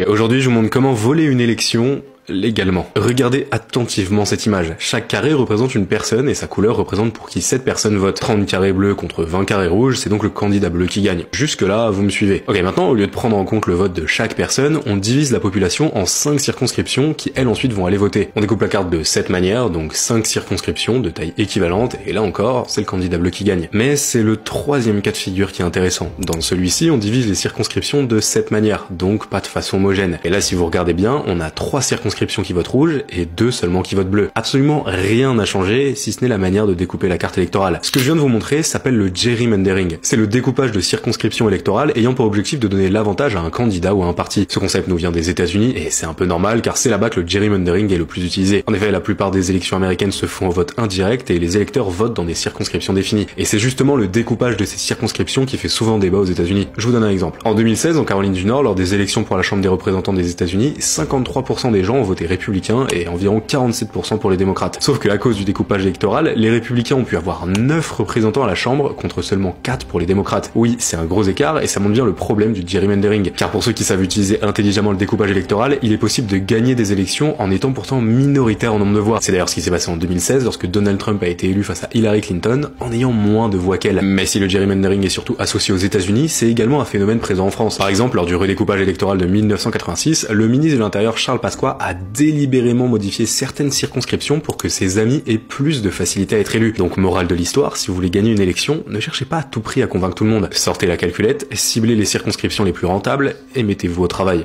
Et aujourd'hui, je vous montre comment voler une élection légalement. Regardez attentivement cette image. Chaque carré représente une personne et sa couleur représente pour qui cette personne vote. 30 carrés bleus contre 20 carrés rouges, c'est donc le candidat bleu qui gagne. Jusque là, vous me suivez. Ok, maintenant, au lieu de prendre en compte le vote de chaque personne, on divise la population en 5 circonscriptions qui, elles, ensuite vont aller voter. On découpe la carte de cette manière, donc 5 circonscriptions de taille équivalente, et là encore, c'est le candidat bleu qui gagne. Mais c'est le troisième cas de figure qui est intéressant. Dans celui-ci, on divise les circonscriptions de cette manière, donc pas de façon homogène. Et là, si vous regardez bien, on a 3 circonscriptions qui votent rouge et 2 seulement qui votent bleu. Absolument rien n'a changé, si ce n'est la manière de découper la carte électorale. Ce que je viens de vous montrer s'appelle le gerrymandering. C'est le découpage de circonscriptions électorales ayant pour objectif de donner l'avantage à un candidat ou à un parti. Ce concept nous vient des États-Unis et c'est un peu normal car c'est là-bas que le gerrymandering est le plus utilisé. En effet, la plupart des élections américaines se font au vote indirect et les électeurs votent dans des circonscriptions définies. Et c'est justement le découpage de ces circonscriptions qui fait souvent débat aux États-Unis. Je vous donne un exemple. En 2016, en Caroline du Nord, lors des élections pour la Chambre des représentants des États-Unis, 53% des gens ont voté républicain et environ 47% pour les démocrates. Sauf que à cause du découpage électoral, les républicains ont pu avoir 9 représentants à la Chambre contre seulement 4 pour les démocrates. Oui, c'est un gros écart et ça montre bien le problème du gerrymandering. Car pour ceux qui savent utiliser intelligemment le découpage électoral, il est possible de gagner des élections en étant pourtant minoritaire en nombre de voix. C'est d'ailleurs ce qui s'est passé en 2016 lorsque Donald Trump a été élu face à Hillary Clinton en ayant moins de voix qu'elle. Mais si le gerrymandering est surtout associé aux États-Unis, c'est également un phénomène présent en France. Par exemple, lors du redécoupage électoral de 1986, le ministre de l'Intérieur Charles Pasqua a délibérément modifier certaines circonscriptions pour que ses amis aient plus de facilité à être élus. Donc morale de l'histoire, si vous voulez gagner une élection, ne cherchez pas à tout prix à convaincre tout le monde. Sortez la calculette, ciblez les circonscriptions les plus rentables et mettez-vous au travail.